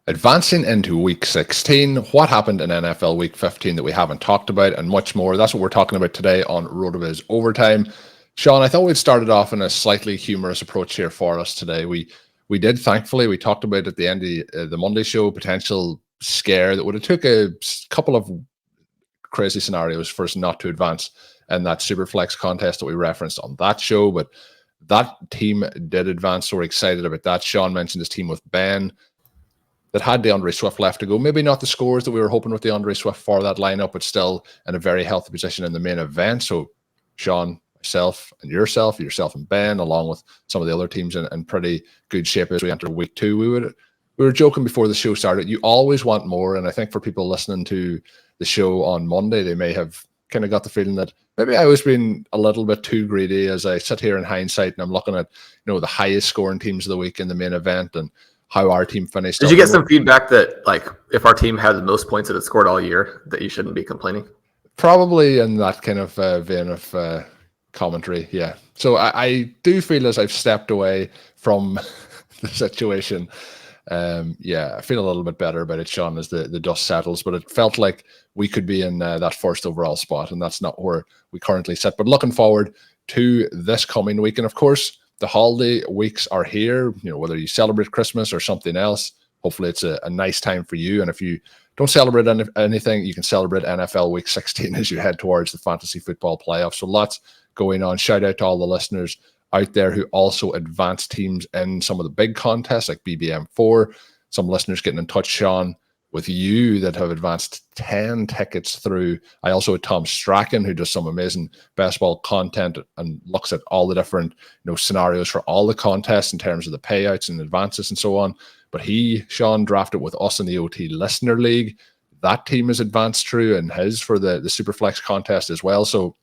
Advancing into week 16, what happened in NFL week 15 that we haven't talked about, and much more. That's what we're talking about today on RotoViz Overtime. Shawn, I thought we'd started off in a slightly humorous approach here for us today. We did, thankfully, we talked about at the end of the Monday show, potential scare that would have took a couple of crazy scenarios for us not to advance in that Superflex contest that we referenced on that show, but that team did advance, so we're excited about that. Shawn mentioned his team with Ben that had DeAndre Swift left to go. Maybe not the scores that we were hoping with DeAndre Swift for that lineup, but still in a very healthy position in the main event. So Shawn, myself, and yourself and Ben, along with some of the other teams in pretty good shape as we enter week 2. We were joking before the show started. You always want more, and I think for people listening to the show on Monday, they may have kind of got the feeling that maybe I was being a little bit too greedy as I sit here in hindsight and I'm looking at the highest scoring teams of the week in the main event and how our team finished. Did you get some feedback that, like, if our team had the most points that it scored all year, that you shouldn't be complaining? Probably in that kind of vein of commentary, yeah. So I do feel as I've stepped away from the situation. I feel a little bit better about it, Shawn, as the dust settles, but it felt like we could be in that first overall spot, and that's not where we currently sit. But looking forward to this coming week, and of course, the holiday weeks are here, whether you celebrate Christmas or something else, hopefully it's a nice time for you. And if you don't celebrate anything, you can celebrate NFL week 16 as you head towards the fantasy football playoffs. So lots going on. Shout out to all the listeners out there who also advance teams in some of the big contests like BBM4. Some listeners getting in touch, Shawn, with you that have advanced 10 tickets through. I also had Tom Strachan, who does some amazing best ball content and looks at all the different scenarios for all the contests in terms of the payouts and advances and so on. But Shawn, drafted with us in the OT Listener League. That team is advanced through, and his for the Superflex contest as well. So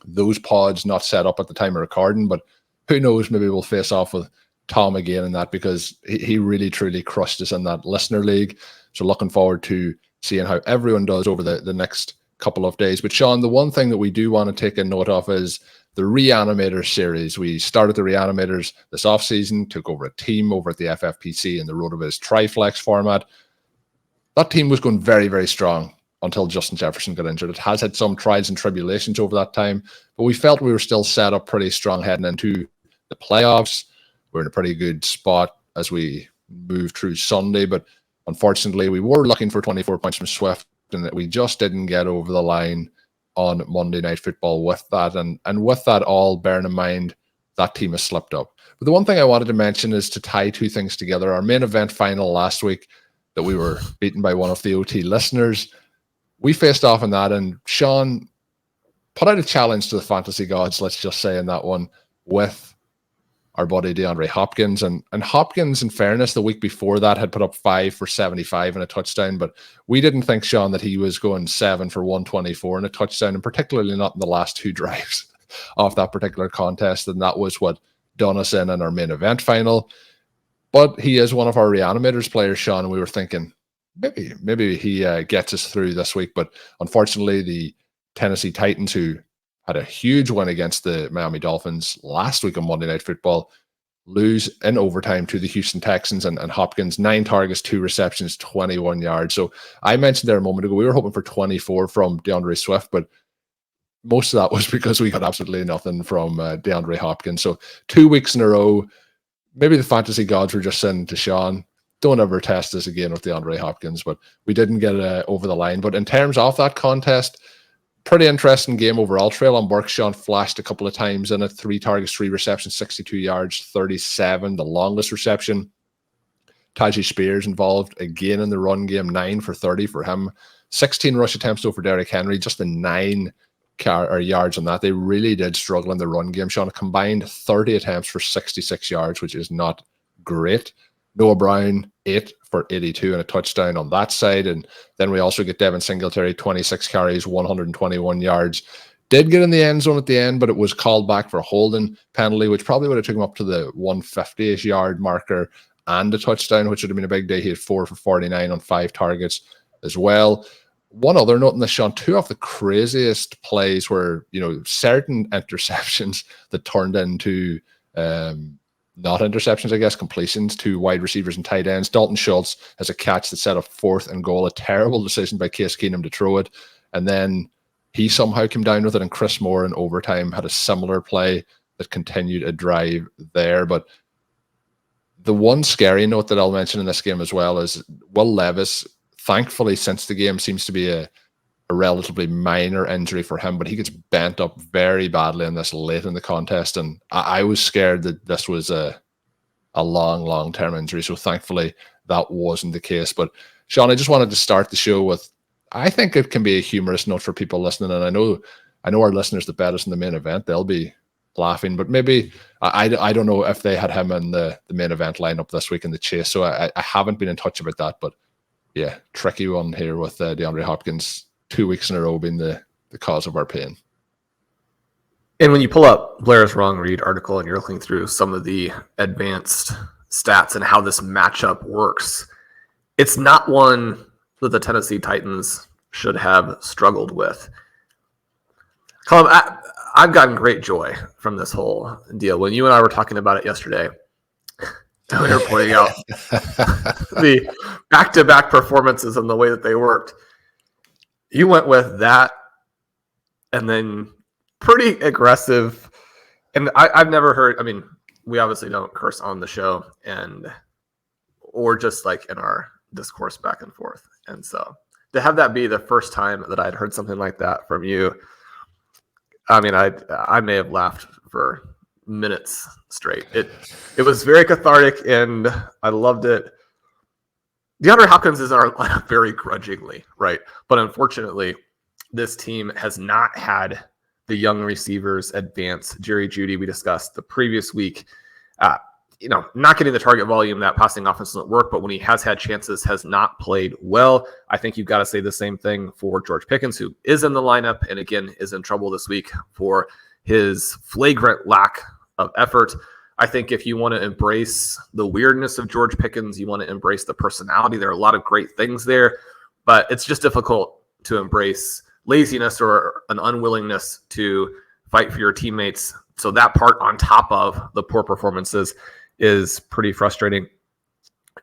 those pods not set up at the time of recording, but who knows, maybe we'll face off with Tom again in that, because he really truly crushed us in that Listener League. So looking forward to seeing how everyone does over the next couple of days. But Shawn, the one thing that we do want to take a note of is the Reanimators series. We started the Reanimators this offseason, took over a team over at the FFPC in the RotoViz Triflex format. That team was going very, very strong until Justin Jefferson got injured. It has had some trials and tribulations over that time, but we felt we were still set up pretty strong heading into the playoffs. We're in a pretty good spot as we move through Sunday, but unfortunately, we were looking for 24 points from Swift, and we just didn't get over the line on Monday Night Football with that. And with that all, bearing in mind, that team has slipped up. But the one thing I wanted to mention is to tie two things together. Our main event final last week that we were beaten by one of the OT listeners, we faced off in that, and Shawn put out a challenge to the fantasy gods, let's just say, in that one with our buddy DeAndre Hopkins. And Hopkins, in fairness, the week before that had put up 5 for 75 and a touchdown, but we didn't think, Shawn, that he was going 7 for 124 and a touchdown, and particularly not in the last 2 drives of that particular contest, and that was what done us in our main event final. But he is one of our Reanimators players, Shawn, and we were thinking maybe he gets us through this week. But unfortunately, the Tennessee Titans, who had a huge win against the Miami Dolphins last week on Monday Night Football, lose in overtime to the Houston Texans, and Hopkins, 9 targets, 2 receptions, 21 yards. So I mentioned there a moment ago, we were hoping for 24 from DeAndre Swift, but most of that was because we got absolutely nothing from DeAndre Hopkins. So 2 weeks in a row, maybe the fantasy gods were just saying to Shawn, don't ever test this again with DeAndre Hopkins, but we didn't get over the line. But in terms of that contest, pretty interesting game overall. Treylon Burks, Shawn, flashed a couple of times in it. 3 targets, 3 receptions, 62 yards, 37, the longest reception. Tajay Spears involved again in the run game, 9 for 30 for him. 16 rush attempts over Derrick Henry, just the 9 yards on that. They really did struggle in the run game, Shawn. Combined 30 attempts for 66 yards, which is not great. Noah Brown, 8 for 82 and a touchdown on that side. And then we also get Devin Singletary, 26 carries, 121 yards. Did get in the end zone at the end, but it was called back for a holding penalty, which probably would have taken him up to the 150-ish yard marker and a touchdown, which would have been a big day. He had 4 for 49 on 5 targets as well. One other note in this, Shawn, 2 of the craziest plays were, certain interceptions that turned into not interceptions, I guess, completions to wide receivers and tight ends. Dalton Schultz has a catch that set up 4th and goal, a terrible decision by Case Keenum to throw it. And then he somehow came down with it, and Chris Moore in overtime had a similar play that continued a drive there. But the one scary note that I'll mention in this game as well is Will Levis, thankfully, since the game, seems to be a relatively minor injury for him, but he gets bent up very badly in this late in the contest. And I was scared that this was a long-term injury. So thankfully that wasn't the case. But Shawn, I just wanted to start the show with, I think it can be a humorous note for people listening. And I know our listeners that bet us in the main event, they'll be laughing, but maybe I don't know if they had him in the main event lineup this week in the chase. So I haven't been in touch about that, but yeah, tricky one here with DeAndre Hopkins 2 weeks in a row being the cause of our pain. And when you pull up Blair's Wrong Read article and you're looking through some of the advanced stats and how this matchup works, it's not one that the Tennessee Titans should have struggled with. Colm, I've gotten great joy from this whole deal. When you and I were talking about it yesterday, we were pointing out the back-to-back performances and the way that they worked. You went with that and then pretty aggressive. And I've never heard, I mean, we obviously don't curse on the show or just like in our discourse back and forth. And so to have that be the first time that I'd heard something like that from you, I mean, I may have laughed for minutes straight. It was very cathartic and I loved it. DeAndre Hopkins is in our lineup very grudgingly, right? But unfortunately, this team has not had the young receivers advance. Jerry Jeudy, we discussed the previous week, not getting the target volume, that passing offense doesn't work, but when he has had chances, has not played well. I think you've got to say the same thing for George Pickens, who is in the lineup and again is in trouble this week for his flagrant lack of effort. I think if you want to embrace the weirdness of George Pickens, you want to embrace the personality. There are a lot of great things there, but it's just difficult to embrace laziness or an unwillingness to fight for your teammates. So that part on top of the poor performances is pretty frustrating.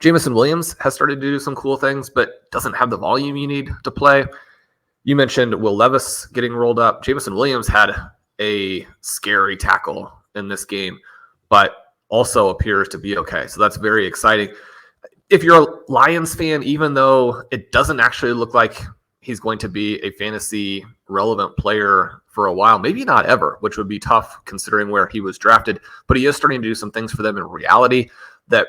Jameson Williams has started to do some cool things, but doesn't have the volume you need to play. You mentioned Will Levis getting rolled up. Jameson Williams had a scary tackle in this game, but also appears to be okay. So that's very exciting. If you're a Lions fan, even though it doesn't actually look like he's going to be a fantasy relevant player for a while, maybe not ever, which would be tough considering where he was drafted, but he is starting to do some things for them in reality that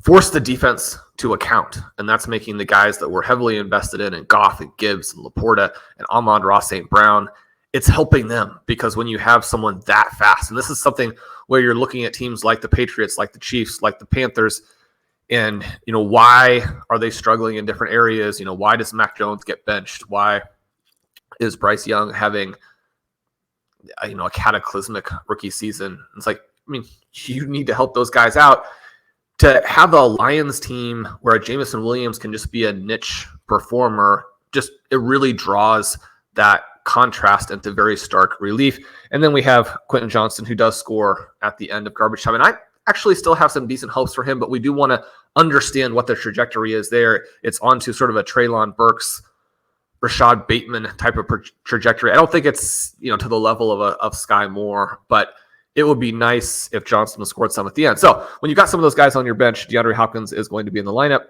force the defense to account. And that's making the guys that we're heavily invested in, and Goff and Gibbs and LaPorta and Amon-Ra St. Brown, it's helping them because when you have someone that fast, and this is something where you're looking at teams like the Patriots, like the Chiefs, like the Panthers, and, why are they struggling in different areas? Why does Mac Jones get benched? Why is Bryce Young having, a cataclysmic rookie season? It's like, you need to help those guys out. To have a Lions team where a Jameson Williams can just be a niche performer, it really draws that contrast into very stark relief. And then we have Quentin Johnston, who does score at the end of garbage time. And I actually still have some decent hopes for him, but we do want to understand what the trajectory is there. It's onto sort of a Treylon Burks, Rashad Bateman type of trajectory. I don't think it's, to the level of Sky Moore, but it would be nice if Johnston scored some at the end. So when you got some of those guys on your bench, DeAndre Hopkins is going to be in the lineup.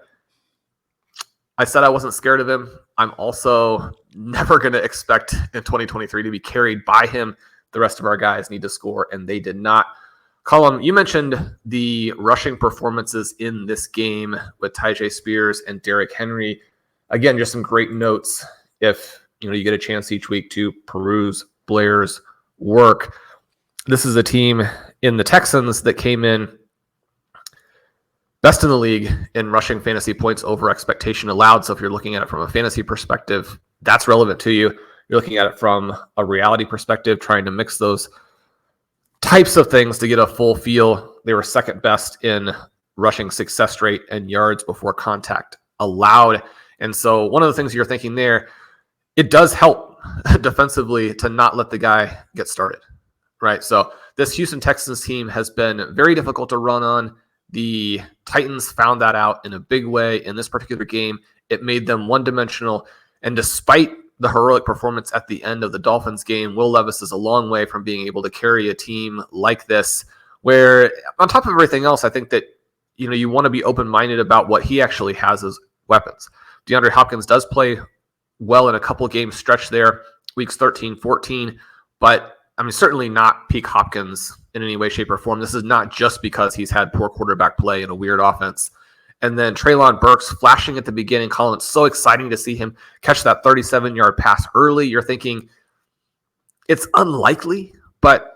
I said I wasn't scared of him. I'm also never going to expect in 2023 to be carried by him. The rest of our guys need to score, and they did not. Colm, you mentioned the rushing performances in this game with Tyjae Spears and Derrick Henry. Again, just some great notes if you get a chance each week to peruse Blair's work. This is a team in the Texans that came in best in the league in rushing fantasy points over expectation allowed. So if you're looking at it from a fantasy perspective, that's relevant to you. You're looking at it from a reality perspective, trying to mix those types of things to get a full feel. They were second best in rushing success rate and yards before contact allowed. And so one of the things you're thinking there, it does help defensively to not let the guy get started, right? So this Houston Texans team has been very difficult to run on. The Titans found that out in a big way in this particular game. It made them one-dimensional. And despite the heroic performance at the end of the Dolphins game, Will Levis is a long way from being able to carry a team like this, where on top of everything else, I think that you want to be open-minded about what he actually has as weapons. DeAndre Hopkins does play well in a couple games stretch there, weeks 13, 14, but I mean, certainly not peak Hopkins in any way, shape, or form. This is not just because he's had poor quarterback play in a weird offense. And then Treylon Burks flashing at the beginning. Colm, it's so exciting to see him catch that 37-yard pass early. You're thinking it's unlikely, but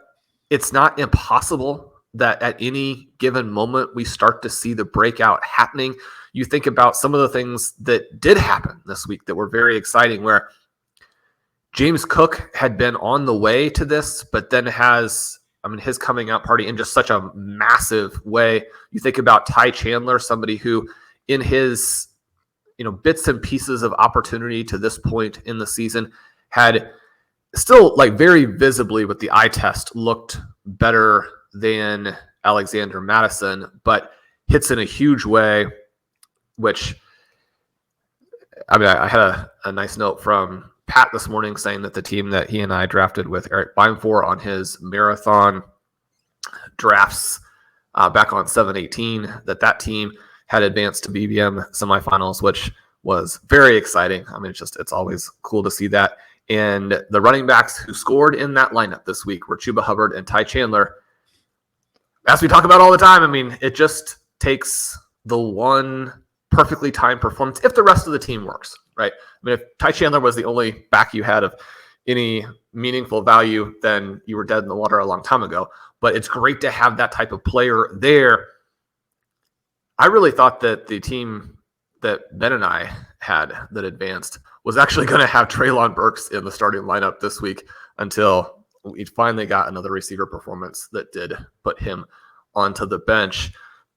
it's not impossible that at any given moment we start to see the breakout happening. You think about some of the things that did happen this week that were very exciting, where James Cook had been on the way to this, but then has, his coming out party in just such a massive way. You think about Ty Chandler, somebody who in his, bits and pieces of opportunity to this point in the season had still very visibly with the eye test looked better than Alexander Madison, but hits in a huge way, which, I had a nice note from Pat this morning saying that the team that he and I drafted with Eric Beimfor on his marathon drafts back on 7/18, that team had advanced to BBM semifinals, which was very exciting. It's always cool to see that. And the running backs who scored in that lineup this week were Chuba Hubbard and Ty Chandler. As we talk about all the time, it just takes the one perfectly timed performance if the rest of the team works, right? If Ty Chandler was the only back you had of any meaningful value, then you were dead in the water a long time ago. But it's great to have that type of player there. I really thought that the team that Ben and I had that advanced was actually going to have Treylon Burks in the starting lineup this week until we finally got another receiver performance that did put him onto the bench.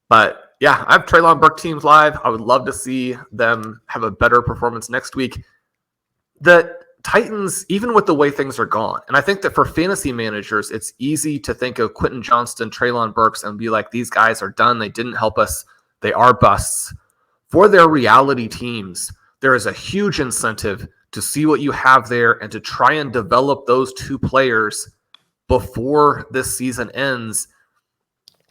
But yeah, I have Treylon Burks teams live. I would love to see them have a better performance next week. The Titans, even with the way things are gone, and I think that for fantasy managers, it's easy to think of Quentin Johnston, Treylon Burks, and be like, these guys are done. They didn't help us. They are busts. For their reality teams, there is a huge incentive to see what you have there and to try and develop those two players before this season ends.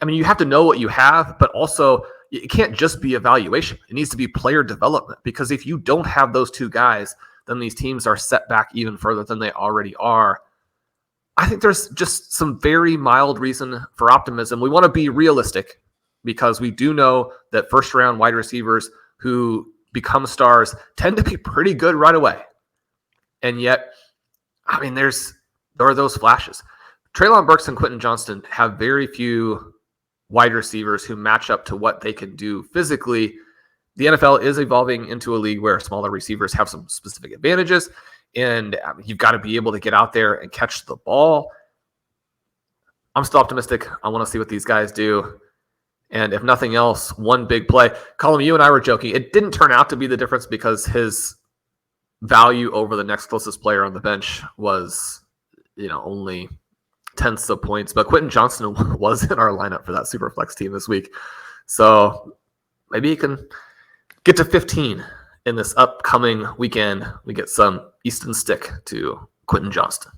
You have to know what you have, but also it can't just be evaluation. It needs to be player development, because if you don't have those two guys, then these teams are set back even further than they already are. I think there's just some very mild reason for optimism. We want to be realistic because we do know that first-round wide receivers who become stars tend to be pretty good right away. And yet, there are those flashes. Treylon Burks and Quentin Johnston have very few wide receivers who match up to what they can do physically. The NFL is evolving into a league where smaller receivers have some specific advantages, and you've got to be able to get out there and catch the ball. I'm still optimistic. I want to see what these guys do. And if nothing else, one big play. Colm, you and I were joking. It didn't turn out to be the difference because his value over the next closest player on the bench was, only tenths of points. But Quentin Johnston was in our lineup for that Superflex team this week. So maybe he can get to 15 in this upcoming weekend. We get some Easton stick to Quentin Johnston.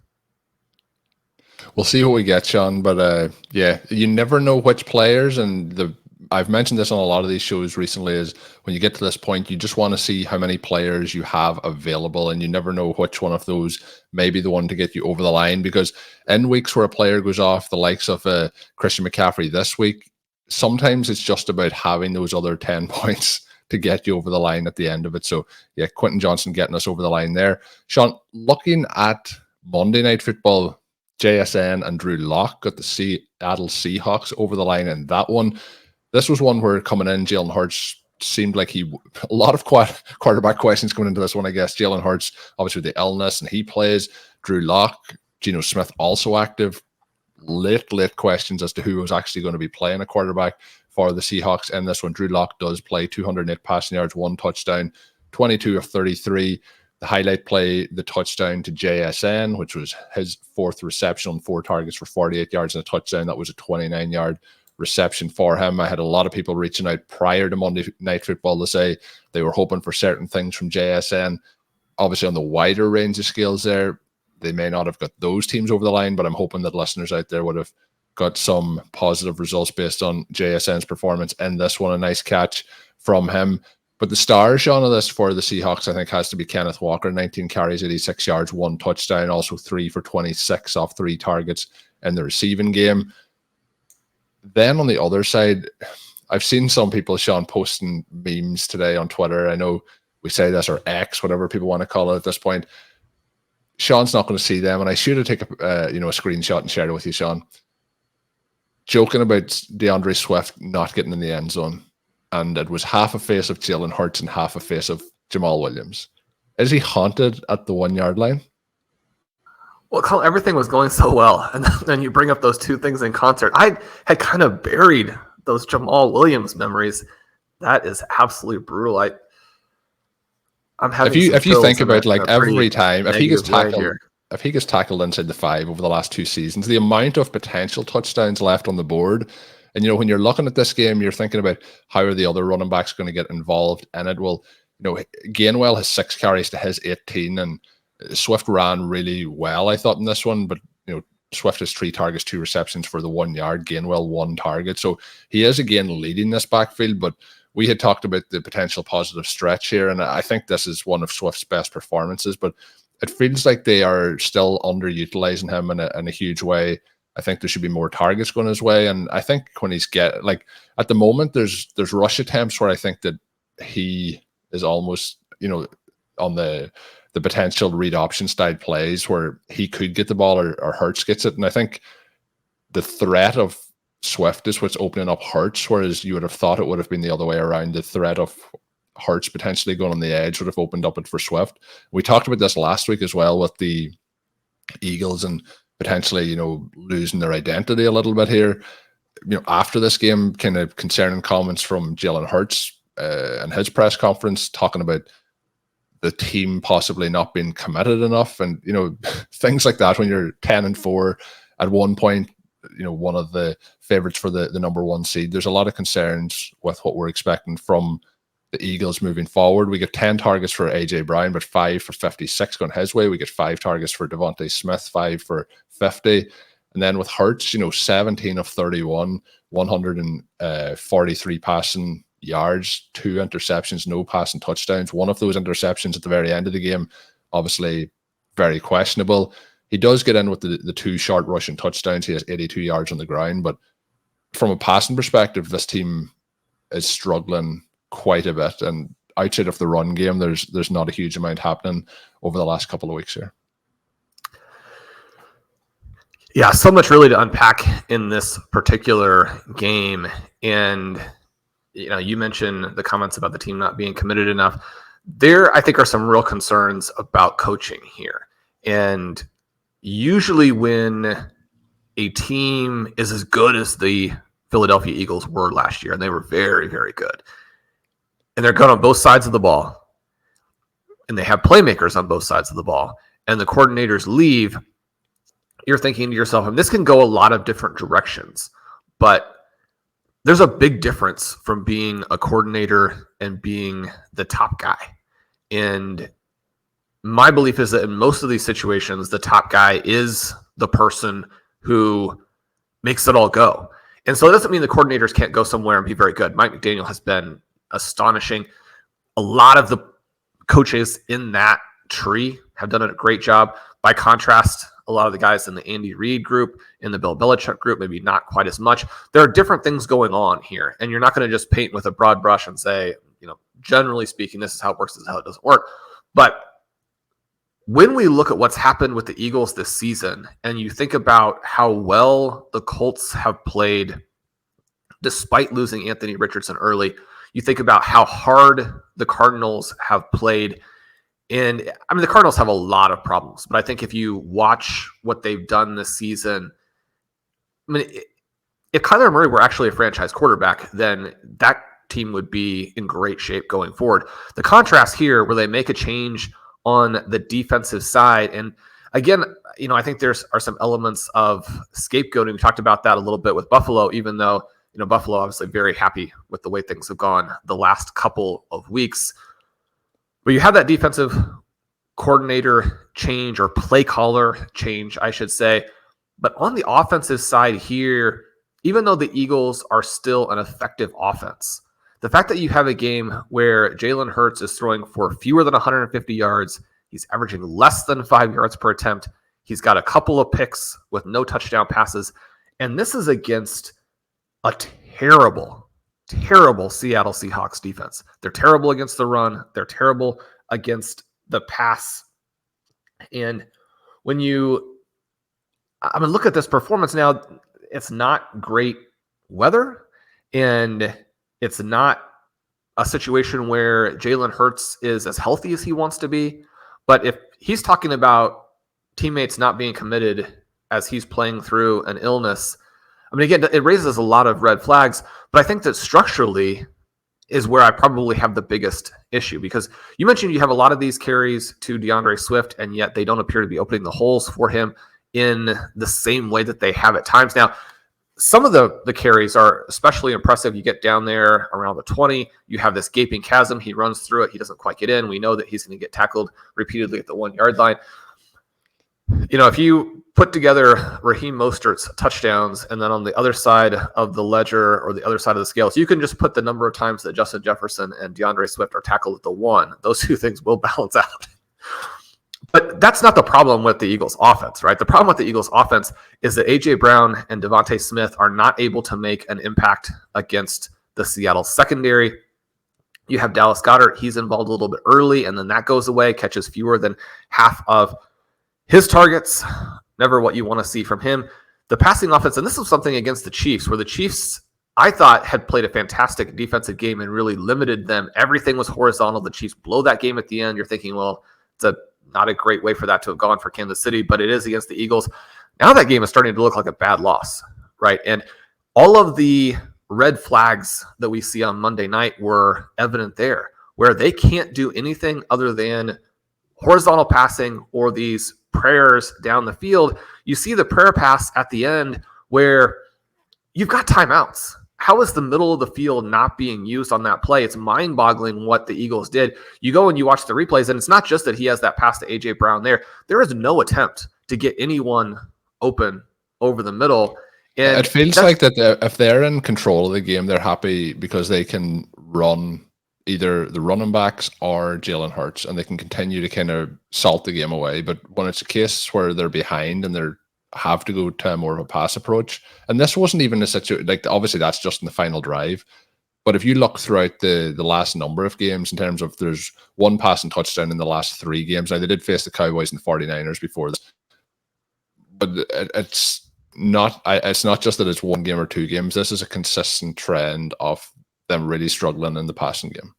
We'll see what we get, Shawn. But you never know which players, and I've mentioned this on a lot of these shows recently, is when you get to this point, you just want to see how many players you have available, and you never know which one of those may be the one to get you over the line, because in weeks where a player goes off, the likes of Christian McCaffrey this week, sometimes it's just about having those other 10 points to get you over the line at the end of it. So yeah, Quentin Johnston getting us over the line there. Shawn, looking at Monday Night Football, JSN and Drew Lock got the Seattle Seahawks over the line in that one. This was one where coming in, Jalen Hurts seemed like a lot of quarterback questions coming into this one, I guess. Jalen Hurts, obviously with the illness, and he plays. Drew Lock, Geno Smith also active. Late questions as to who was actually going to be playing a quarterback for the Seahawks in this one. Drew Lock does play 208 passing yards, 1 touchdown, 22 of 33. the highlight play, the touchdown to JSN, which was his 4th reception on 4 targets for 48 yards and a touchdown. That was a 29-yard reception for him. I had a lot of people reaching out prior to Monday Night Football to say they were hoping for certain things from JSN. Obviously, on the wider range of skills there, they may not have got those teams over the line, but I'm hoping that listeners out there would have got some positive results based on JSN's performance in this one. A nice catch from him. But the star, Shawn, of this for the Seahawks, I think, has to be Kenneth Walker. 19 carries, 86 yards, 1 touchdown, also 3 for 26 off 3 targets in the receiving game. Then on the other side, I've seen some people, Shawn, posting memes today on Twitter. I know we say this, or X, whatever people want to call it at this point. Shawn's not going to see them, and I should have taken a screenshot and shared it with you, Shawn. Joking about DeAndre Swift not getting in the end zone, and it was half a face of Jalen Hurts and half a face of Jamal Williams. Is he haunted at the 1 yard line? Well, Colm, everything was going so well, and then you bring up those two things in concert. I had kind of buried those Jamal Williams memories. That is absolutely brutal. I'm having if you think about like every time if he gets tackled inside the 5 over the last 2 seasons, the amount of potential touchdowns left on the board. And when you're looking at this game, you're thinking about how are the other running backs going to get involved in it. Well, Gainwell has 6 carries to his 18, and Swift ran really well, I thought, in this one. But Swift has 3 targets, 2 receptions for the 1 yard. Gainwell 1 target, so he is again leading this backfield. But we had talked about the potential positive stretch here, and I think this is one of Swift's best performances. But it feels like they are still underutilizing him in a huge way. I think there should be more targets going his way, and I think when he's at the moment, there's rush attempts where I think that he is almost on the potential read option style plays where he could get the ball or Hurts gets it, and I think the threat of Swift is what's opening up Hurts, whereas you would have thought it would have been the other way around. The threat of Hurts potentially going on the edge would have opened up it for Swift. We talked about this last week as well with the Eagles and potentially, losing their identity a little bit here. After this game, kind of concerning comments from Jalen Hurts in his press conference talking about the team possibly not being committed enough, and things like that. When you're 10-4 at one point, one of the favorites for the number 1 seed, there's a lot of concerns with what we're expecting from the Eagles moving forward. We get 10 targets for AJ Brown, but 5 for 56 going his way. We get 5 targets for Devontae Smith, 5 for 50. And then with Hurts, 17 of 31, 143 passing yards, 2 interceptions, no passing touchdowns. One of those interceptions at the very end of the game, obviously very questionable. He does get in with the 2 short rushing touchdowns. He has 82 yards on the ground, but from a passing perspective, this team is struggling quite a bit, and outside of the run game, there's not a huge amount happening over the last couple of weeks here. Yeah, so much really to unpack in this particular game. And you mentioned the comments about the team not being committed enough. There, I think, are some real concerns about coaching here. And usually when a team is as good as the Philadelphia Eagles were last year, and they were very, very good, and they're good on both sides of the ball, and they have playmakers on both sides of the ball, and the coordinators leave, you're thinking to yourself, and this can go a lot of different directions, but there's a big difference from being a coordinator and being the top guy. And my belief is that in most of these situations, the top guy is the person who makes it all go. And so it doesn't mean the coordinators can't go somewhere and be very good. Mike McDaniel has been astonishing. A lot of the coaches in that tree have done a great job. By contrast, a lot of the guys in the Andy Reid group, in the Bill Belichick group, maybe not quite as much. There are different things going on here, and you're not going to just paint with a broad brush and say, generally speaking, this is how it works, this is how it doesn't work. But when we look at what's happened with the Eagles this season, and you think about how well the Colts have played despite losing Anthony Richardson early, you think about how hard the Cardinals have played. And I mean, the Cardinals have a lot of problems, but I think if you watch what they've done this season, I mean, if Kyler Murray were actually a franchise quarterback, then that team would be in great shape going forward. The contrast here, where they make a change on the defensive side. And again, I think are some elements of scapegoating. We talked about that a little bit with Buffalo, even though, Buffalo obviously very happy with the way things have gone the last couple of weeks. But you have that defensive coordinator change, or play caller change, I should say. But on the offensive side here, even though the Eagles are still an effective offense, the fact that you have a game where Jalen Hurts is throwing for fewer than 150 yards, he's averaging less than 5 yards per attempt, he's got a couple of picks with no touchdown passes, and this is against a terrible Seattle Seahawks defense. They're terrible against the run. They're terrible against the pass. And when look at this performance now, it's not great weather, and it's not a situation where Jalen Hurts is as healthy as he wants to be. But if he's talking about teammates not being committed as he's playing through an illness, again, it raises a lot of red flags, but I think that structurally is where I probably have the biggest issue, because you mentioned you have a lot of these carries to DeAndre Swift, and yet they don't appear to be opening the holes for him in the same way that they have at times. Now, some of the carries are especially impressive. You get down there around the 20, you have this gaping chasm. He runs through it. He doesn't quite get in. We know that he's going to get tackled repeatedly at the 1 yard line. If you put together Raheem Mostert's touchdowns, and then on the other side of the ledger, or the other side of the scale, so you can just put the number of times that Justin Jefferson and DeAndre Swift are tackled at the 1. Those two things will balance out. But that's not the problem with the Eagles offense, right? The problem with the Eagles offense is that A.J. Brown and Devontae Smith are not able to make an impact against the Seattle secondary. You have Dallas Goedert. He's involved a little bit early, and then that goes away, catches fewer than half of his targets. Never what you want to see from him. The passing offense, and this was something against the Chiefs, where the Chiefs, I thought, had played a fantastic defensive game and really limited them. Everything was horizontal. The Chiefs blow that game at the end. You're thinking, well, it's not a great way for that to have gone for Kansas City, but it is against the Eagles. Now that game is starting to look like a bad loss, right? And all of the red flags that we see on Monday night were evident there, where they can't do anything other than horizontal passing or these prayers down the field. You see the prayer pass at the end where you've got timeouts. How is the middle of the field not being used on that play? It's mind-boggling what the Eagles did. You go and you watch the replays, and it's not just that he has that pass to A.J. Brown there. There is no attempt to get anyone open over the middle. And it feels like that if they're in control of the game, they're happy because they can run either the running backs or Jalen Hurts, and they can continue to kind of salt the game away. But when it's a case where they're behind and they're have to go to more of a pass approach, and this wasn't even a situation, like, obviously that's just in the final drive, but if you look throughout the last number of games, in terms of there's one passing touchdown in the last 3 games. Now, they did face the Cowboys and the 49ers before this, but it's not just that it's 1 game or 2 games. This is a consistent trend of them really struggling in the passing game,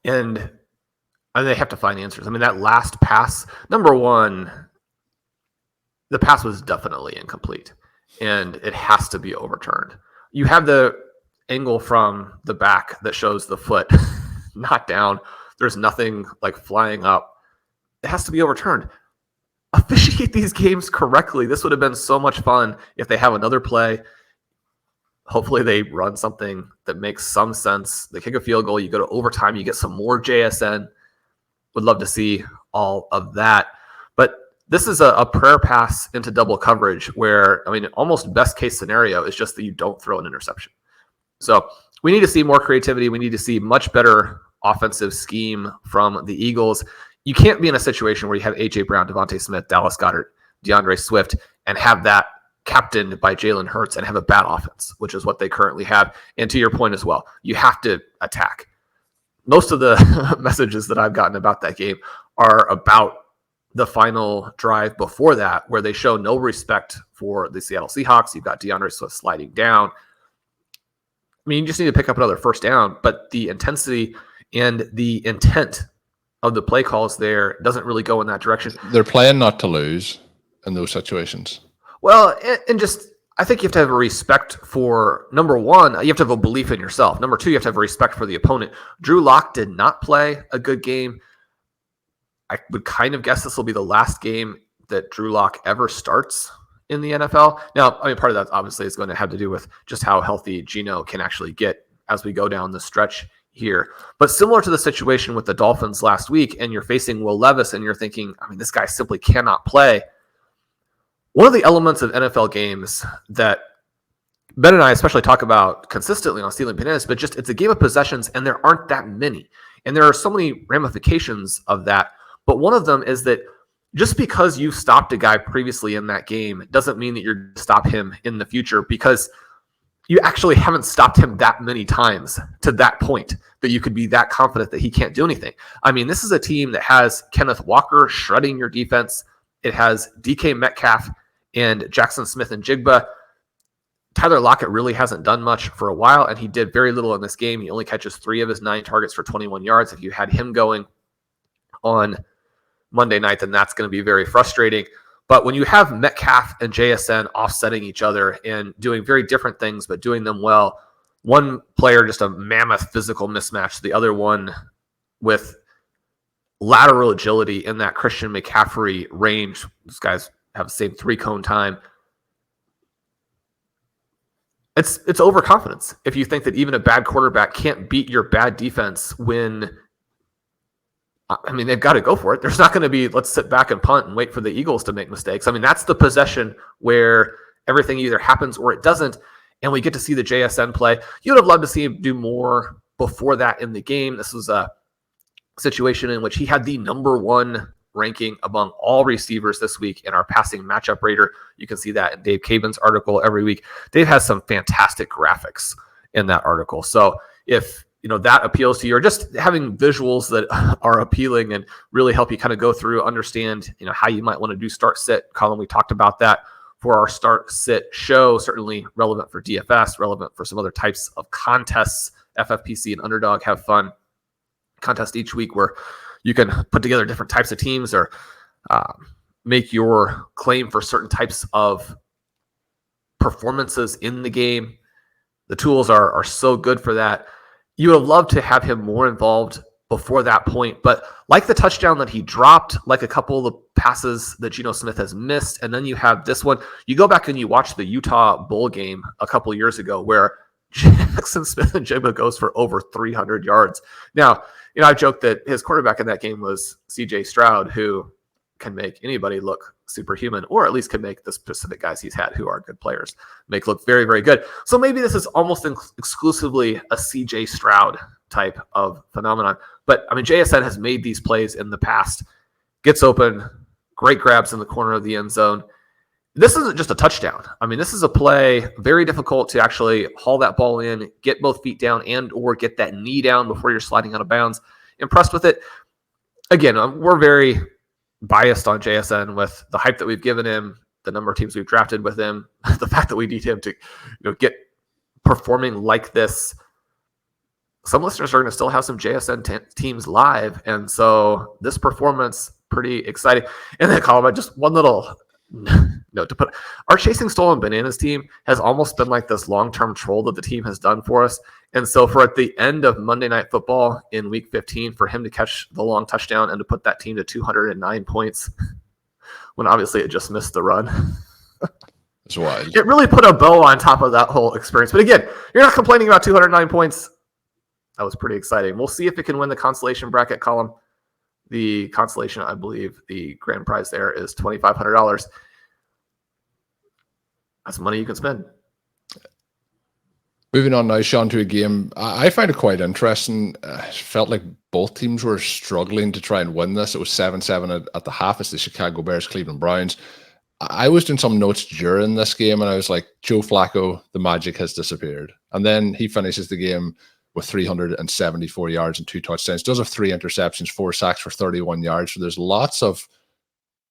and they have to find answers. That last pass, number one, the pass was definitely incomplete, and it has to be overturned. You have the angle from the back that shows the foot not down. There's nothing like flying up. It has to be overturned. Officiate these games correctly. This would have been so much fun if they have another play. Hopefully they run something that makes some sense. They kick a field goal. You go to overtime. You get some more JSN. Would love to see all of that. But this is a prayer pass into double coverage where, almost best case scenario is just that you don't throw an interception. So we need to see more creativity. We need to see much better offensive scheme from the Eagles. You can't be in a situation where you have A.J. Brown, Devontae Smith, Dallas Goedert, DeAndre Swift, and have that captained by Jalen Hurts and have a bad offense, which is what they currently have. And to your point as well, you have to attack. Most of the messages that I've gotten about that game are about the final drive before that, where they show no respect for the Seattle Seahawks. You've got DeAndre Swift sliding down. You just need to pick up another first down, but the intensity and the intent of the play calls there doesn't really go in that direction. They're playing not to lose in those situations. Well, and just, I think you have to have a respect for, number one, you have to have a belief in yourself. Number two, you have to have a respect for the opponent. Drew Lock did not play a good game. I would kind of guess this will be the last game that Drew Lock ever starts in the NFL. Now, I mean, part of that obviously is going to have to do with just how healthy Geno can actually get as we go down the stretch here. But similar to the situation with the Dolphins last week, and you're facing Will Levis and you're thinking, I mean, this guy simply cannot play. One of the elements of NFL games that Ben and I especially talk about consistently on Stealing Bananas, but just it's a game of possessions and there aren't that many. And there are so many ramifications of that. But one of them is that just because you stopped a guy previously in that game doesn't mean that you're going to stop him in the future, because you actually haven't stopped him that many times to that point that you could be that confident that he can't do anything. I mean, this is a team that has Kenneth Walker shredding your defense. It has DK Metcalf and Jaxon Smith Njigba. Tyler Lockett really hasn't done much for a while, and he did very little in this game. He only catches 3 of his 9 targets for 21 yards. If you had him going on Monday night, then that's going to be very frustrating. But when you have Metcalf and JSN offsetting each other and doing very different things, but doing them well, one player just a mammoth physical mismatch, the other one with lateral agility in that Christian McCaffrey range. These guys have the same 3-cone time. It's overconfidence if you think that even a bad quarterback can't beat your bad defense when, I mean, they've got to go for it. There's not going to be, let's sit back and punt and wait for the Eagles to make mistakes. I mean, that's the possession where everything either happens or it doesn't, and we get to see the JSN play. You would have loved to see him do more before that in the game. This was a situation in which he had the number 1 ranking among all receivers this week in our passing matchup rater. You can see that in Dave Caban's article every week. Dave has some fantastic graphics in that article. So if that appeals to you, or just having visuals that are appealing and really help you kind of go through, understand, how you might want to do start sit. Colm, we talked about that for our start sit show, certainly relevant for DFS, relevant for some other types of contests. FFPC and Underdog have fun contest each week where you can put together different types of teams or make your claim for certain types of performances in the game. The tools are so good for that. You would have loved to have him more involved before that point, but like the touchdown that he dropped, like a couple of the passes that Geno Smith has missed, and then you have this one. You go back and you watch the Utah Bowl game a couple of years ago where Jaxon Smith Njigba goes for over 300 yards. Now, I've joked that his quarterback in that game was CJ Stroud, who can make anybody look superhuman, or at least can make the specific guys he's had who are good players make look very, very good. So maybe this is almost exclusively a CJ Stroud type of phenomenon. But I mean, JSN has made these plays in the past, gets open, great grabs in the corner of the end zone. This isn't just a touchdown. I mean, this is a play very difficult to actually haul that ball in, get both feet down, and or get that knee down before you're sliding out of bounds. Impressed with it. Again, we're very biased on JSN with the hype that we've given him, the number of teams we've drafted with him, the fact that we need him to get performing like this. Some listeners are going to still have some JSN teams live, and so this performance, pretty exciting. And then, Colm, just one little note to put. Our Chasing Stolen Bananas team has almost been like this long-term troll that the team has done for us. And so for at the end of Monday Night Football in Week 15, for him to catch the long touchdown and to put that team to 209 points, when obviously it just missed the run. That's wild. It really put a bow on top of that whole experience. But again, you're not complaining about 209 points. That was pretty exciting. We'll see if it can win the consolation bracket column. The consolation, I believe, the grand prize there is $2,500. That's money you can spend. Moving on now, Shawn, to a game I find it quite interesting. It felt like both teams were struggling to try and win this. It was 7-7 at the half. It's the Chicago Bears, Cleveland Browns. I was doing some notes during this game, and I was like, Joe Flacco, the magic has disappeared. And then he finishes the game with 374 yards and 2 touchdowns. Does have 3 interceptions, 4 sacks for 31 yards. So there's lots of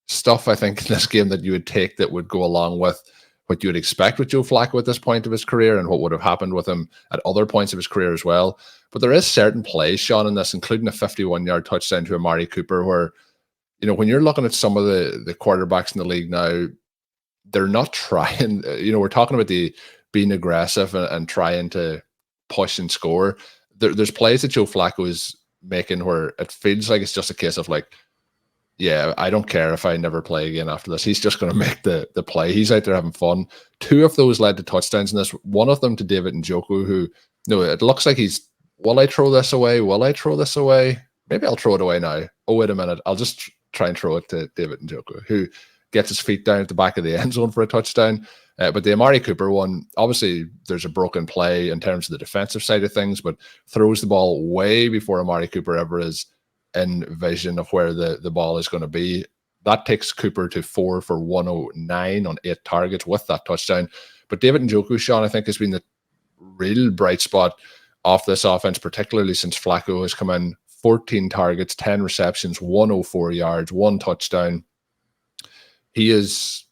stuff, I think, in this game that you would take that would go along with what you would expect with Joe Flacco at this point of his career and what would have happened with him at other points of his career as well. But there is certain plays, Shawn, in this, including a 51-yard touchdown to Amari Cooper, where, when you're looking at some of the quarterbacks in the league now, they're not trying, we're talking about the being aggressive and trying to push and score. There's plays that Joe Flacco is making where it feels like it's just a case of like, yeah, I don't care if I never play again after this. He's just going to make the play. He's out there having fun. 2 of those led to touchdowns in this. One of them to David Njoku, who, no, it looks like he's, will I throw this away? Will I throw this away? Maybe I'll throw it away now. Oh, wait a minute. I'll just try and throw it to David Njoku, who gets his feet down at the back of the end zone for a touchdown. But the Amari Cooper one, obviously there's a broken play in terms of the defensive side of things, but throws the ball way before Amari Cooper ever is in vision of where the ball is going to be. That takes Cooper to 4 for 109 on 8 targets with that touchdown. But David Njoku, Shawn, I think, has been the real bright spot off this offense, particularly since Flacco has come in. 14 targets, 10 receptions, 104 yards, 1 touchdown. He is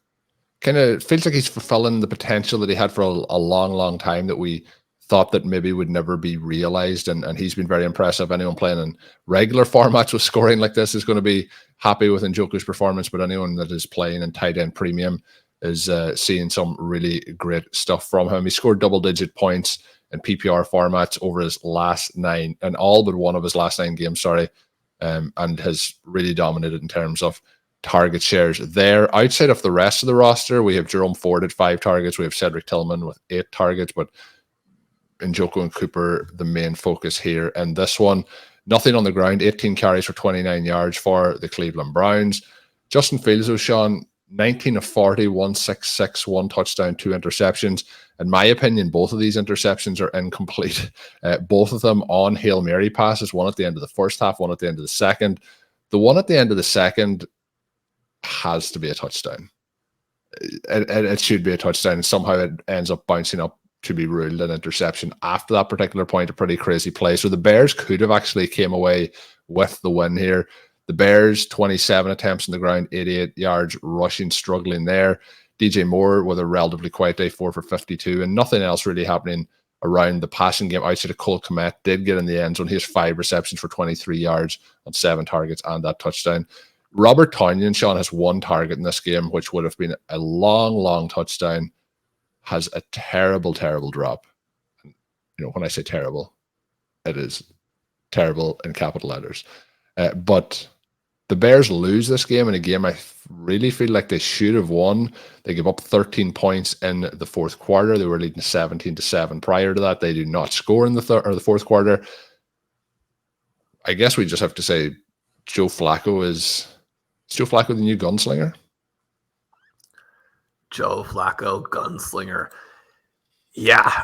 kind of feels like he's fulfilling the potential that he had for a long, long time that we thought that maybe would never be realized. And he's been very impressive. Anyone playing in regular formats with scoring like this is going to be happy with Njoku's performance, but anyone that is playing in tight end premium is seeing some really great stuff from him. He scored double-digit points in PPR formats over his last 9, and all but one of his last 9 games, and has really dominated in terms of target shares there. Outside of the rest of the roster, we have Jerome Ford at 5 targets. We have Cedric Tillman with 8 targets, but Njoku and Cooper, the main focus here. And this one, nothing on the ground, 18 carries for 29 yards for the Cleveland Browns. Justin Fields, though, Shawn, 19 of 40, 166, 1 touchdown, 2 interceptions. In my opinion, both of these interceptions are incomplete. Both of them on Hail Mary passes, one at the end of the first half, one at the end of the second. The one at the end of the second has to be a touchdown. It should be a touchdown, and somehow it ends up bouncing up to be ruled an interception after that particular point. A pretty crazy play. So the Bears could have actually came away with the win here. The Bears, 27 attempts on the ground, 88 yards rushing, struggling there. DJ Moore with a relatively quiet day, 4 for 52, and nothing else really happening around the passing game outside of Colm did get in the end zone. He has 5 receptions for 23 yards on 7 targets and that touchdown. Robert Tonyan, Shawn, has 1 target in this game, which would have been a long, long touchdown. Has a terrible, terrible drop. You know, when I say terrible, it is terrible in capital letters. But the Bears lose this game in a game I really feel like they should have won. They give up 13 points in the fourth quarter. They were leading 17-7 prior to that. They do not score in the fourth quarter. I guess we just have to say Joe Flacco is Joe Flacco the new gunslinger? Joe Flacco, gunslinger. Yeah,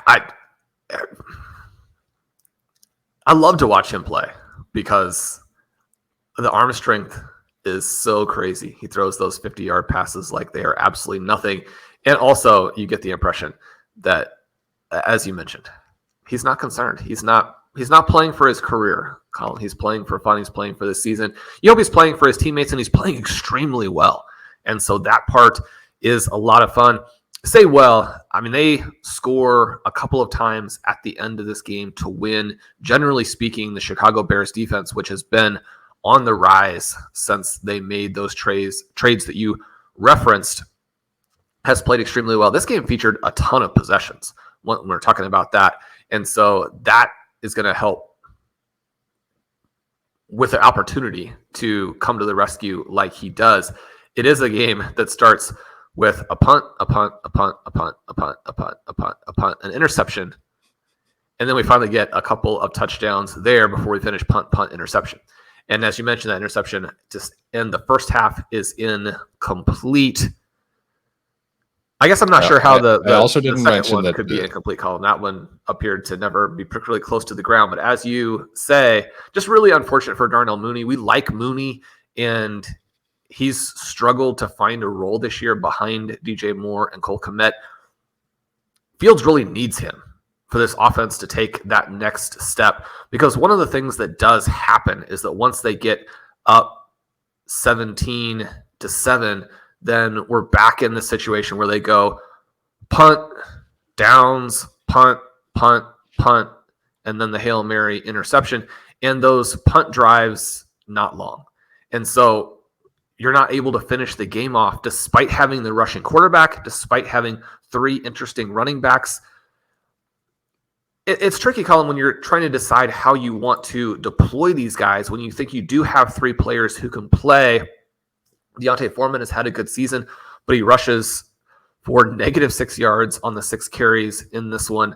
I love to watch him play because the arm strength is so crazy. He throws those 50-yard passes like they are absolutely nothing. And also, you get the impression that, as you mentioned, he's not concerned. He's not playing for his career, Colm. He's playing for fun. He's playing for this season. You hope he's playing for his teammates, and he's playing extremely well. And so that part is a lot of fun. Say well, I mean, they score a couple of times at the end of this game to win. Generally speaking, the Chicago Bears defense, which has been on the rise since they made those trades that you referenced, has played extremely well. This game featured a ton of possessions when we're talking about that. And so that is going to help with the opportunity to come to the rescue like he does. It is a game that starts with a punt, a punt, a punt, a punt, a punt, a punt, a punt, a punt, an interception. And then we finally get a couple of touchdowns there before we finish punt, punt, interception. And as you mentioned, that interception just in the first half is incomplete. I guess I'm not sure how the second one could be incomplete, Colm. That one appeared to never be particularly close to the ground. But as you say, just really unfortunate for Darnell Mooney. We like Mooney, and he's struggled to find a role this year behind DJ Moore and Colm. Fields really needs him for this offense to take that next step, because one of the things that does happen is that once they get up 17-7, then we're back in the situation where they go punt, downs, punt, punt, punt, and then the Hail Mary interception. And those punt drives, not long. And so you're not able to finish the game off despite having the rushing quarterback, despite having 3 interesting running backs. It's tricky, Colm, when you're trying to decide how you want to deploy these guys, when you think you do have 3 players who can play Deontay Foreman has had a good season, but he rushes for -6 yards on the 6 carries in this one.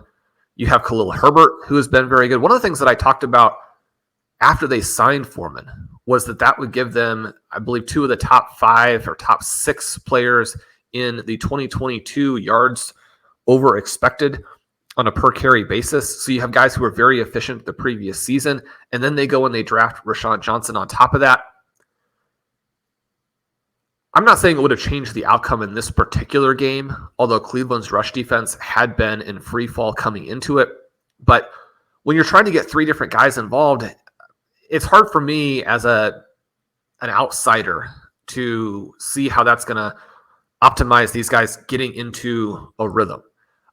You have Khalil Herbert, who has been very good. One of the things that I talked about after they signed Foreman was that would give them, I believe, 2 of the top 5 or top 6 players in the 2022 yards over expected on a per carry basis. So you have guys who were very efficient the previous season, and then they go and they draft Rashawn Johnson on top of that. I'm not saying it would have changed the outcome in this particular game, although Cleveland's rush defense had been in free fall coming into it. But when you're trying to get 3 different guys involved, it's hard for me as an outsider to see how that's going to optimize these guys getting into a rhythm.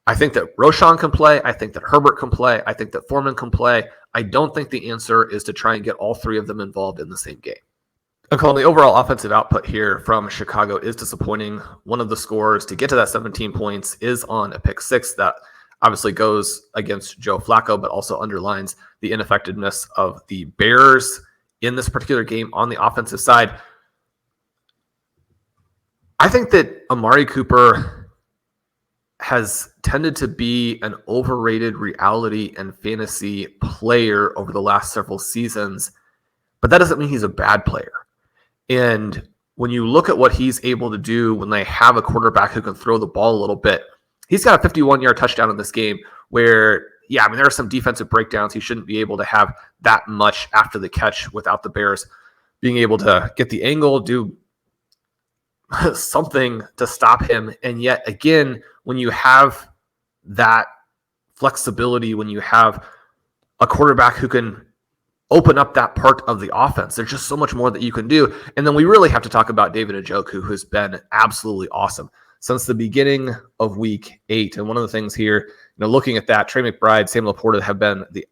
I think that Roschon can play. I think that Herbert can play. I think that Foreman can play. I don't think the answer is to try and get all 3 of them involved in the same game. And Colm, the overall offensive output here from Chicago is disappointing. One of the scores to get to that 17 points is on a pick 6 that obviously goes against Joe Flacco, but also underlines the ineffectiveness of the Bears in this particular game on the offensive side. I think that Amari Cooper has tended to be an overrated reality and fantasy player over the last several seasons, but that doesn't mean he's a bad player. And when you look at what he's able to do when they have a quarterback who can throw the ball a little bit, he's got a 51-yard touchdown in this game where, there are some defensive breakdowns. He shouldn't be able to have that much after the catch without the Bears being able to get the angle, do something to stop him. And yet again, when you have that flexibility, when you have a quarterback who can open up that part of the offense, there's just so much more that you can do. And then we really have to talk about David Njoku, who's been absolutely awesome since the beginning of week 8. And one of the things here, looking at that, Trey McBride, Sam LaPorta have been the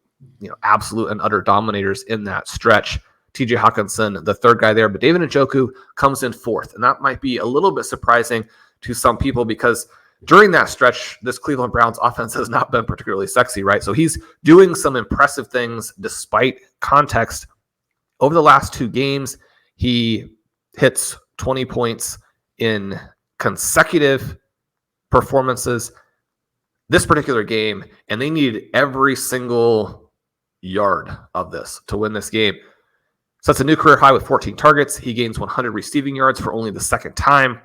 absolute and utter dominators in that stretch. TJ Hawkinson, the third guy there, but David Njoku comes in 4th. And that might be a little bit surprising to some people because during that stretch, this Cleveland Browns offense has not been particularly sexy, right? So he's doing some impressive things despite context. Over the last 2 games, he hits 20 points in consecutive performances this particular game, and they needed every single yard of this to win this game. Sets a new career high with 14 targets. He gains 100 receiving yards for only the 2nd time.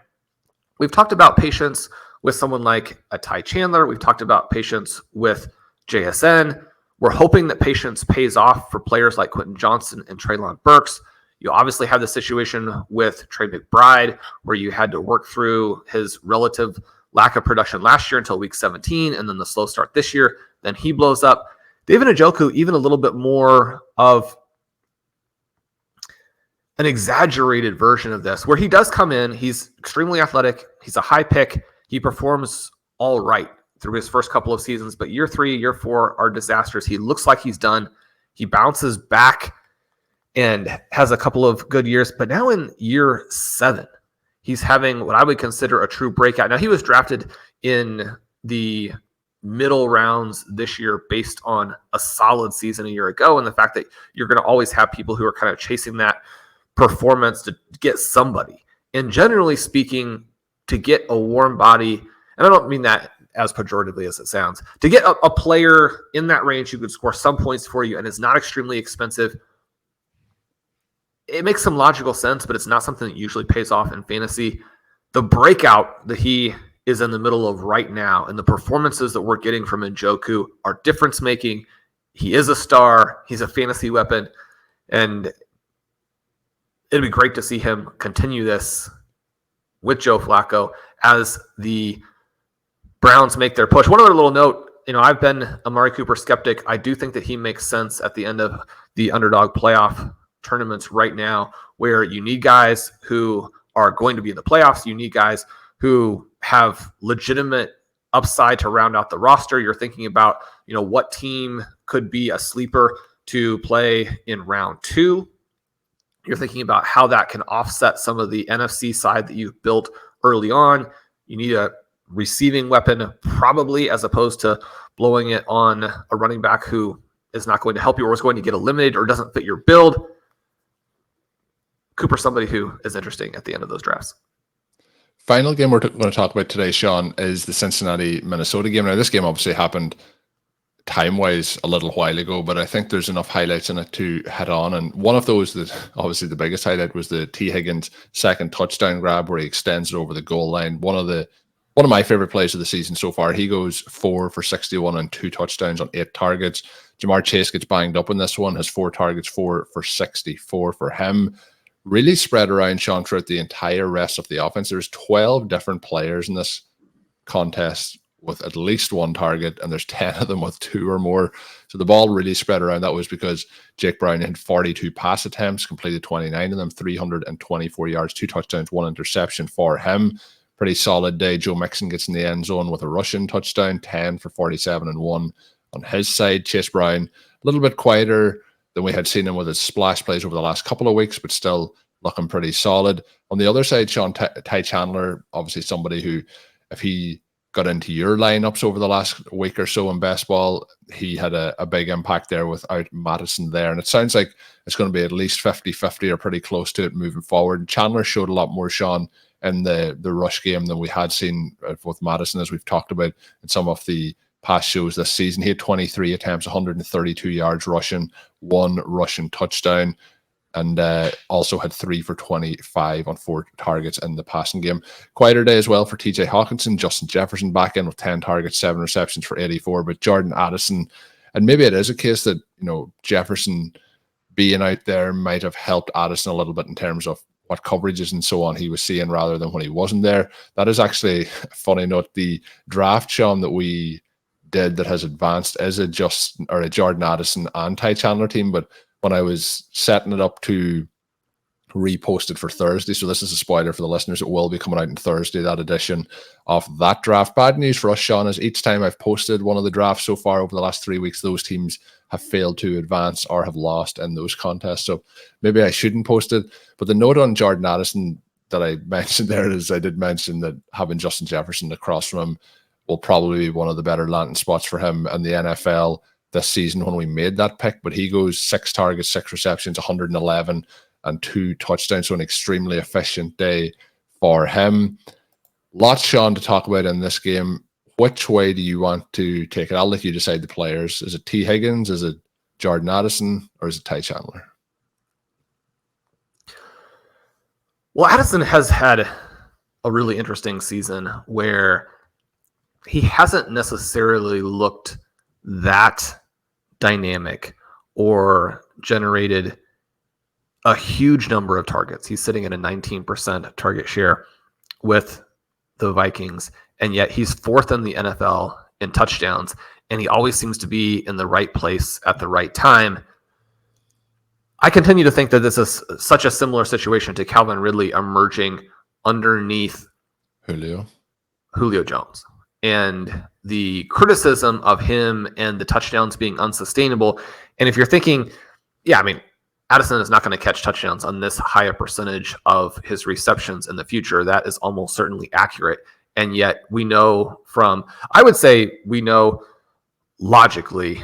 We've talked about patience with someone like a Ty Chandler. We've talked about patience with JSN. We're hoping that patience pays off for players like Quentin Johnson and Treylon Burks. You obviously have the situation with Trey McBride where you had to work through his relative lack of production last year until week 17 and then the slow start this year. Then he blows up. David Njoku, even a little bit more of an exaggerated version of this where he does come in. He's extremely athletic. He's a high pick. He performs all right through his first couple of seasons, but year 3, year 4 are disasters. He looks like he's done. He bounces back and has a couple of good years, but now in year 7, he's having what I would consider a true breakout. Now, he was drafted in the middle rounds this year based on a solid season a year ago, and the fact that you're going to always have people who are kind of chasing that performance to get somebody. And generally speaking, to get a warm body, and I don't mean that as pejoratively as it sounds, to get a player in that range who could score some points for you and is not extremely expensive, it makes some logical sense, but it's not something that usually pays off in fantasy. The breakout that he is in the middle of right now and the performances that we're getting from Njoku are difference-making. He is a star. He's a fantasy weapon. And it'd be great to see him continue this with Joe Flacco as the Browns make their push. One other little note, I've been a Amari Cooper skeptic. I do think that he makes sense at the end of the Underdog playoff tournaments right now, where you need guys who are going to be in the playoffs. You need guys who have legitimate upside to round out the roster. You're thinking about, what team could be a sleeper to play in round 2. You're thinking about how that can offset some of the NFC side that you've built early on. You need a receiving weapon probably, as opposed to blowing it on a running back who is not going to help you or is going to get eliminated or doesn't fit your build. Cooper, somebody who is interesting at the end of those drafts. Final game we're going to talk about today, Shawn, is the Cincinnati-Minnesota game. Now, this game obviously happened time-wise a little while ago, but I think there's enough highlights in it to head on. And one of those, that obviously the biggest highlight, was the Tee Higgins second touchdown grab where he extends it over the goal line. One of my favorite plays of the season so far. He goes 4 for 61 and 2 touchdowns on 8 targets. Jamar Chase gets banged up in this one, has 4 targets, 4 for 64 for him. Really spread around, Shawn, throughout the entire rest of the offense. There's 12 different players in this contest with at least 1 target, and there's 10 of them with 2 or more. So the ball really spread around. That was because Jake Brown had 42 pass attempts, completed 29 of them, 324 yards, 2 touchdowns, 1 interception for him. Pretty solid day. Joe Mixon gets in the end zone with a rushing touchdown, 10 for 47 and 1 on his side. Chase Brown, a little bit quieter than we had seen him with his splash plays over the last couple of weeks, but still looking pretty solid. On the other side, Shawn, Ty Chandler, obviously somebody who, if he got into your lineups over the last week or so in best ball, he had a big impact there without Madison there. And it sounds like it's going to be at least 50-50 or pretty close to it moving forward. Chandler showed a lot more, Shawn, in the rush game than we had seen with Madison, as we've talked about in some of the past shows this season. He had 23 attempts, 132 yards rushing, 1 rushing touchdown, and also had 3 for 25 on 4 targets in the passing game. Quieter day as well for TJ Hawkinson. Justin Jefferson back in with 10 targets, 7 receptions for 84. But Jordan Addison, and maybe it is a case that, Jefferson being out there might have helped Addison a little bit in terms of what coverages and so on he was seeing rather than when he wasn't there. That is actually a funny note. The draft, Shawn, that we did that has advanced is a Jordan Addison and Ty Chandler team, but when I was setting it up to repost it for Thursday, so this is a spoiler for the listeners, it will be coming out on Thursday, that edition of that draft. Bad news for us, Shawn, is each time I've posted one of the drafts so far over the last 3 weeks, those teams have failed to advance or have lost in those contests. So maybe I shouldn't post it. But the note on Jordan Addison that I mentioned there is I did mention that having Justin Jefferson across from him will probably be one of the better landing spots for him in the NFL this season when we made that pick. But he goes 6 targets, 6 receptions, 111 and 2 touchdowns. So an extremely efficient day for him. Lots, Shawn, to talk about in this game. Which way do you want to take it? I'll let you decide the players. Is it Tee Higgins? Is it Jordan Addison? Or is it Ty Chandler? Well, Addison has had a really interesting season where he hasn't necessarily looked that dynamic or generated a huge number of targets. He's sitting at a 19% target share with the Vikings, and yet he's 4th in the NFL in touchdowns, and he always seems to be in the right place at the right time. I continue to think that this is such a similar situation to Calvin Ridley emerging underneath Julio Jones. And the criticism of him and the touchdowns being unsustainable. And if you're thinking, Addison is not going to catch touchdowns on this high a percentage of his receptions in the future, that is almost certainly accurate. And yet we know logically,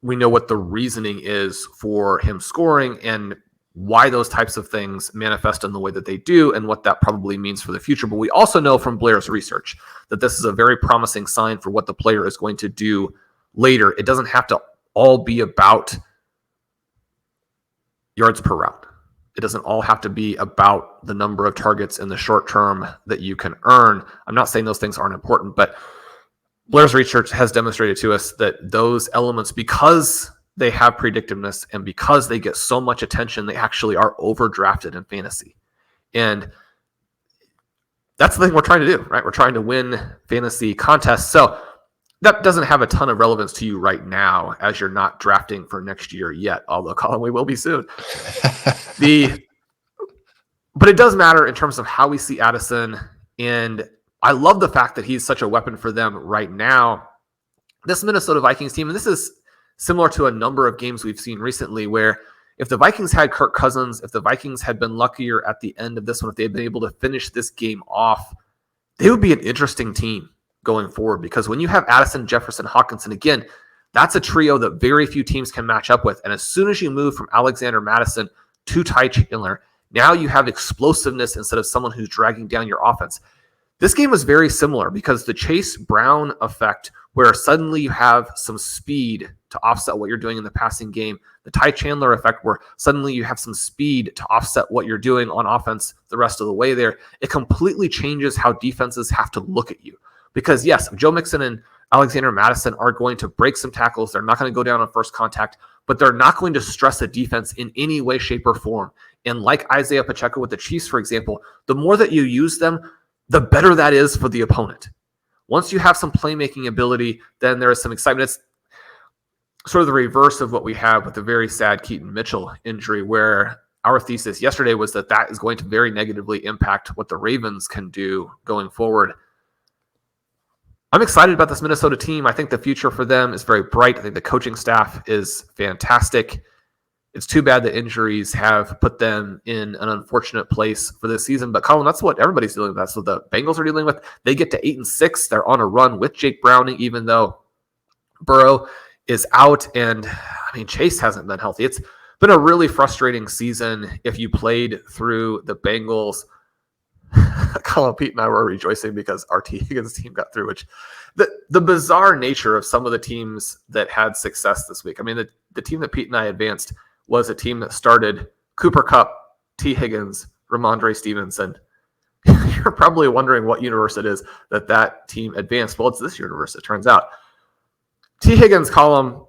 we know what the reasoning is for him scoring and why those types of things manifest in the way that they do and what that probably means for the future. But we also know from Blair's research that this is a very promising sign for what the player is going to do later. It doesn't have to all be about yards per route. It doesn't all have to be about the number of targets in the short term that you can earn. I'm not saying those things aren't important, but Blair's research has demonstrated to us that those elements, because they have predictiveness and because they get so much attention, they actually are overdrafted in fantasy. And that's the thing we're trying to do, right? We're trying to win fantasy contests. So that doesn't have a ton of relevance to you right now as you're not drafting for next year yet, although Colm, we will be soon. But it does matter in terms of how we see Addison. And I love the fact that he's such a weapon for them right now. This Minnesota Vikings team, and this is similar to a number of games we've seen recently, where if the Vikings had Kirk Cousins, if the Vikings had been luckier at the end of this one, if they had been able to finish this game off, they would be an interesting team going forward. Because when you have Addison, Jefferson, Hawkinson, again, that's a trio that very few teams can match up with. And as soon as you move from Alexander Mattison to Ty Chandler. Now you have explosiveness instead of someone who's dragging down your offense. This game was very similar because the Chase Brown effect, where suddenly you have some speed to offset what you're doing in the passing game, the Ty Chandler effect, where suddenly you have some speed to offset what you're doing on offense the rest of the way there, it completely changes how defenses have to look at you. Because yes, Joe Mixon and Alexander Mattison are going to break some tackles. They're not going to go down on first contact, but they're not going to stress a defense in any way, shape, or form. And like Isaiah Pacheco with the Chiefs, for example, the more that you use them, the better that is for the opponent. Once you have some playmaking ability, then there is some excitement. It's sort of the reverse of what we have with the very sad Keaton Mitchell injury, where our thesis yesterday was that that is going to very negatively impact what the Ravens can do going forward. I'm excited about this Minnesota team. I think the future for them is very bright. I think the coaching staff is fantastic. It's too bad that injuries have put them in an unfortunate place for this season. But Colm, that's what everybody's dealing with. That's what the Bengals are dealing with. They get to 8-6. They're on a run with Jake Browning, even though Burrow is out. And I mean, Chase hasn't been healthy. It's been a really frustrating season if you played through the Bengals. Colin, Pete, and I were rejoicing because our Tee Higgins team got through, which the bizarre nature of some of the teams that had success this week. I mean, the team that Pete and I advanced was a team that started Cooper Kupp, Tee Higgins, Ramondre Stevenson. You're probably wondering what universe it is that team advanced. Well, it's this universe, it turns out. Tee Higgins column,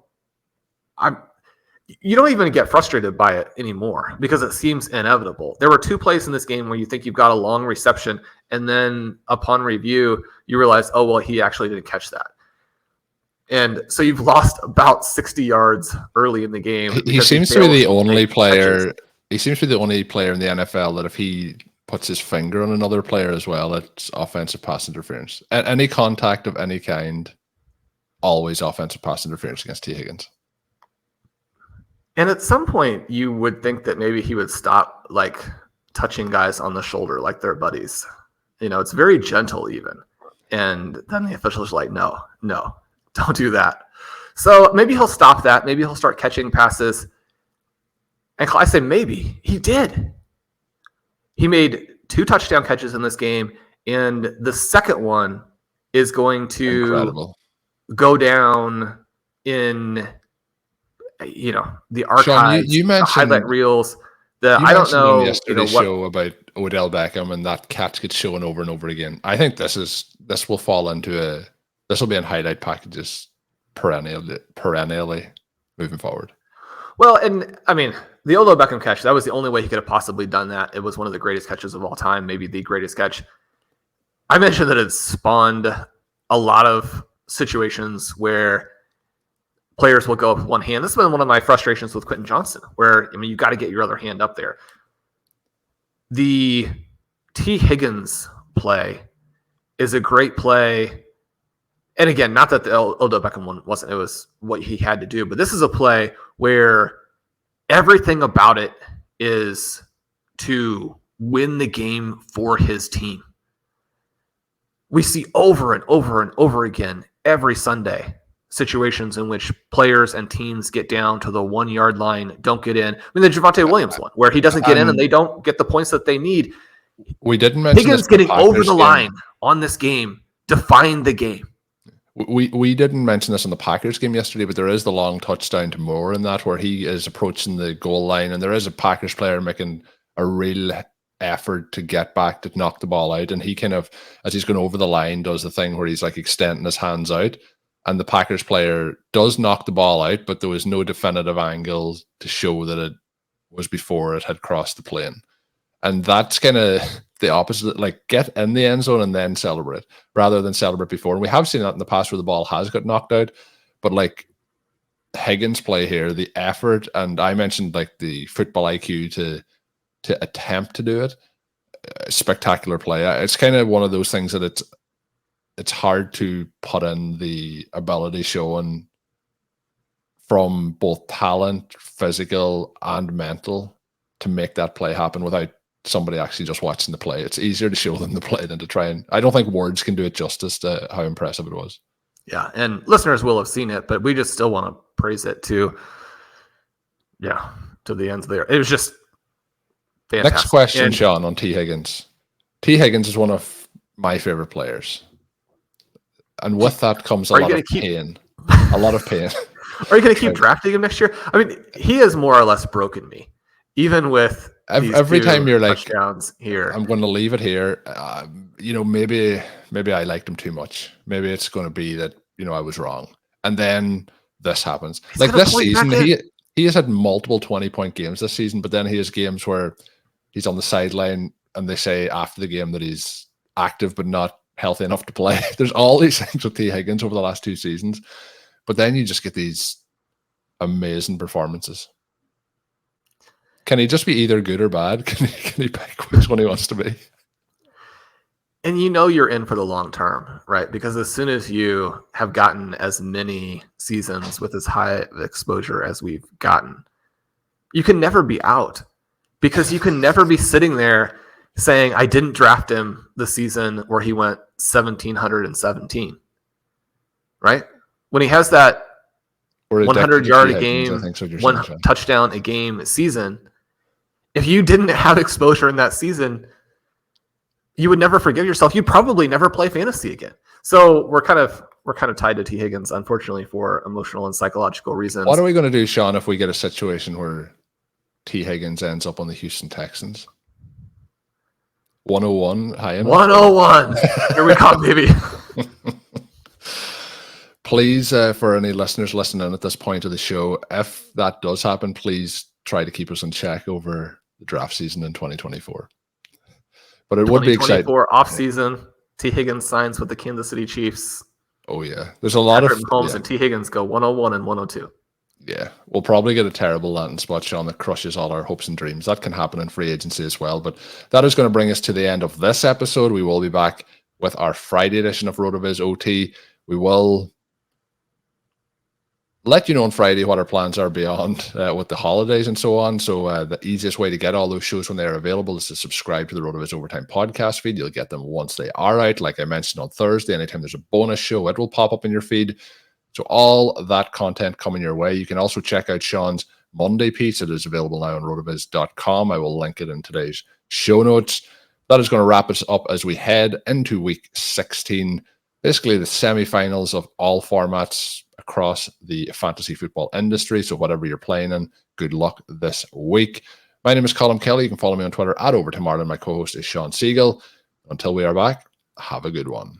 you don't even get frustrated by it anymore because it seems inevitable. There were 2 plays in this game where you think you've got a long reception, and then upon review, you realize, oh, well, he actually didn't catch that. And so you've lost about 60 yards early in the game. He seems to be the only player. He seems to be the only player in the NFL that if he puts his finger on another player as well, it's offensive pass interference. Any contact of any kind, always offensive pass interference against Tee Higgins. And at some point, you would think that maybe he would stop like touching guys on the shoulder like they're buddies. You know, it's very gentle even. And then the officials are like, no, don't do that. So maybe he'll stop that. Maybe he'll start catching passes. And I say maybe. He did. He made 2 touchdown catches in this game. And the second one is going to go down in, the archives, Shawn, you mentioned, the highlight reels. I don't know. In yesterday's show about Odell Beckham and that catch gets shown over and over again. I think this will fall into this will be in highlight packages perennially moving forward. Well, and I mean, the Odell Beckham catch, that was the only way he could have possibly done that. It was one of the greatest catches of all time, maybe the greatest catch. I mentioned that it spawned a lot of situations where players will go up with one hand. This has been one of my frustrations with Quentin Johnston, where, you got to get your other hand up there. The Tee Higgins play is a great play. And again, not that the Odell Beckham one wasn't. It was what he had to do. But this is a play where everything about it is to win the game for his team. We see over and over and over again every Sunday situations in which players and teams get down to the 1 yard line, don't get in. I mean, the Javonte Williams one, where he doesn't get in and they don't get the points that they need. We didn't mention Higgins getting over the line on this game defined the game. We didn't mention this in the Packers game yesterday, but there is the long touchdown to Moore in that, where he is approaching the goal line, and there is a Packers player making a real effort to get back to knock the ball out, and he kind of, as he's going over the line, does the thing where he's like extending his hands out. And the Packers player does knock the ball out, but there was no definitive angle to show that it was before it had crossed the plane. And that's kind of the opposite, like get in the end zone and then celebrate rather than celebrate before. And we have seen that in the past where the ball has got knocked out, but like Higgins play here, the effort, and I mentioned like the football IQ to attempt to do it, spectacular play. It's kind of one of those things that it's hard to put in the ability shown from both talent, physical, and mental to make that play happen without somebody actually just watching the play. It's easier to show them the play than to try and... I don't think words can do it justice to how impressive it was. Yeah, and listeners will have seen it, but we just still want to praise it to the ends there. It was just Fantastic. Next question, Shawn, on Tee Higgins. Tee Higgins is one of my favorite players. And with that comes a lot of pain. A lot of pain. Are you going to keep drafting him next year? I mean, he has more or less broken me. Even with every time you're like, touchdowns here, I'm going to leave it here. Maybe I liked him too much. Maybe it's going to be that, I was wrong. And then this happens. Like this season, he has had multiple 20-point games this season, but then he has games where he's on the sideline and they say after the game that he's active but not healthy enough to play. There's all these things with Tee Higgins over the last 2 seasons, but then you just get these amazing performances. Can he just be either good or bad? Can he pick which one he wants to be? And you're in for the long term, right? Because as soon as you have gotten as many seasons with as high exposure as we've gotten, you can never be out, because you can never be sitting there saying, I didn't draft him the season where he went 1,717, right? When he has that 100-yard a game, one touchdown a game season, if you didn't have exposure in that season, you would never forgive yourself. You'd probably never play fantasy again. So we're kind of tied to Tee Higgins, unfortunately, for emotional and psychological reasons. What are we going to do, Shawn, if we get a situation where Tee Higgins ends up on the Houston Texans? 101, high end. 101. Here we come, baby. Please, for any listeners listening at this point of the show, if that does happen, please try to keep us in check over the draft season in 2024. But it would be exciting. 2024 off-season, Tee Higgins signs with the Kansas City Chiefs. Oh, yeah. There's a lot of Colm and Tee Higgins go 101 and 102. Yeah. We'll probably get a terrible landing spot, Shawn, that crushes all our hopes and dreams. That can happen in free agency as well. But that is going to bring us to the end of this episode. We will be back with our Friday edition of RotoViz OT. We will let you know on Friday what our plans are beyond with the holidays and so on. So the easiest way to get all those shows when they're available is to subscribe to the RotoViz Overtime podcast feed. You'll get them once they are out. Like I mentioned on Thursday, anytime there's a bonus show, it will pop up in your feed. So all that content coming your way. You can also check out Shawn's Monday piece. It is available now on rotoviz.com. I will link it in today's show notes. That is going to wrap us up as we head into week 16. Basically the semifinals of all formats across the fantasy football industry. So whatever you're playing in, good luck this week. My name is Colm Kelly. You can follow me on Twitter at Overtime Ireland. My co-host is Shawn Siegele. Until we are back, have a good one.